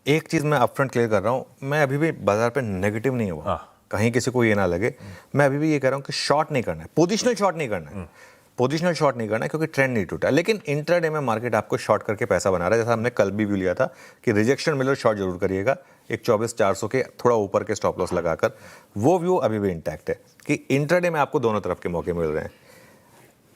एक चीज़ मैं upfront clear कर रहा हूँ, मैं अभी भी बाजार पे नेगेटिव नहीं हुआ, कहीं किसी को ये ना लगे। मैं अभी भी ये कह रहा हूँ कि शॉर्ट नहीं करना है, पोजिशनल शॉर्ट नहीं करना है, पोजिशनल शॉर्ट नहीं करना है, क्योंकि ट्रेंड नहीं टूटा। लेकिन इंट्राडे में मार्केट आपको शॉर्ट करके पैसा बना रहा है, जैसा हमने कल भी व्यू लिया था कि रिजेक्शन मिले शॉर्ट जरूर करिएगा, एक 24,400 के थोड़ा ऊपर के स्टॉप लॉस लगाकर। वो व्यू अभी भी इंटैक्ट है कि इंट्राडे में आपको दोनों तरफ के मौके मिल रहे हैं।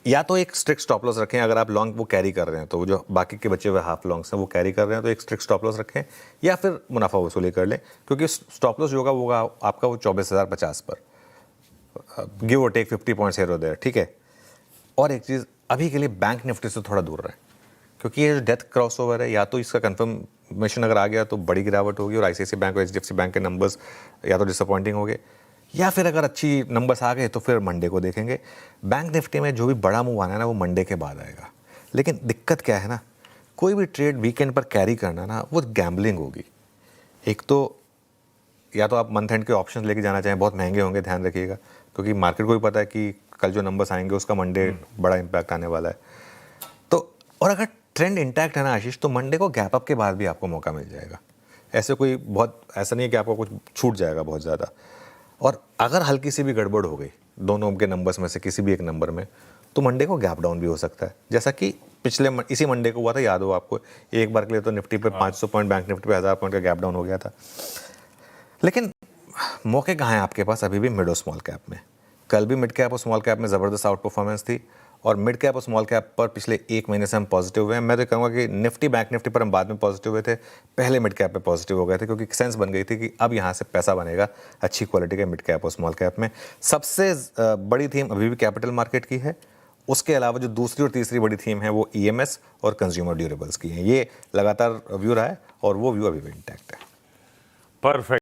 या तो एक स्ट्रिक्ट स्टॉप लॉस रखें, अगर आप लॉन्ग वो कैरी कर रहे हैं, तो वो जो बाकी के बचे हुए हाफ लॉन्ग्स हैं वो कैरी कर रहे हैं, तो एक स्ट्रिक्ट स्टॉप लॉस रखें, या फिर मुनाफा वसूली कर लें, क्योंकि स्टॉप लॉस जो होगा वो आपका वो 24,050 पर, गिव और टेक 50 पॉइंट्स हेयर और देयर, ठीक है। और एक चीज़, अभी के लिए बैंक निफ्टी से थोड़ा दूर रहे, क्योंकि ये जो डेथ क्रॉस ओवर है, या तो इसका कंफर्मेशन अगर आ गया तो बड़ी गिरावट होगी और आईसीआईसीआई बैंक और एचडीएफसी बैंक के नंबर्स या तो डिसअपॉइंटिंग हो गए, या फिर अगर अच्छी नंबर्स आ गए तो फिर मंडे को देखेंगे। बैंक निफ्टी में जो भी बड़ा मूव आना है ना, वो मंडे के बाद आएगा। लेकिन दिक्कत क्या है ना, कोई भी ट्रेड वीकेंड पर कैरी करना ना, वो गैम्बलिंग होगी। एक तो या तो आप मंथ एंड के ऑप्शंस लेके जाना चाहें, बहुत महंगे होंगे, ध्यान रखिएगा, क्योंकि मार्केट को भी पता है कि कल जो नंबर्स आएंगे उसका मंडे बड़ा इंपैक्ट आने वाला है। तो और अगर ट्रेंड इंटैक्ट है ना आशीष, तो मंडे को गैप अप के बाद भी आपको मौका मिल जाएगा। ऐसे कोई बहुत ऐसा नहीं है कि आपको कुछ छूट जाएगा बहुत ज़्यादा। और अगर हल्की सी भी गड़बड़ हो गई दोनों के नंबर्स में से किसी भी एक नंबर में, तो मंडे को गैप डाउन भी हो सकता है, जैसा कि इसी मंडे को हुआ था, याद हो आपको। एक बार के लिए तो निफ्टी पे 500 पॉइंट, बैंक निफ्टी पे 1000 पॉइंट का गैप डाउन हो गया था। लेकिन मौके कहाँ हैं आपके पास? अभी भी मिड और स्मॉल कैप में। कल भी मिड कैप और स्मॉल कैप में ज़बरदस्त आउट परफॉर्मेंस थी, और मिड कैप और स्मॉल कैप पर पिछले एक महीने से हम पॉजिटिव हुए हैं। मैं तो कहूँगा कि निफ्टी बैंक निफ्टी पर हम बाद में पॉजिटिव हुए थे, पहले मिड कैप पे पॉजिटिव हो गए थे, क्योंकि सेंस बन गई थी कि अब यहाँ से पैसा बनेगा अच्छी क्वालिटी के मिड कैप और स्मॉल कैप में। सबसे बड़ी थीम अभी भी कैपिटल मार्केट की है। उसके अलावा जो दूसरी और तीसरी बड़ी थीम है वो ईएमएस और कंज्यूमर ड्यूरेबल्स की है। ये लगातार व्यू रहा है और वो व्यू अभी भी इंटैक्ट है। परफेक्ट।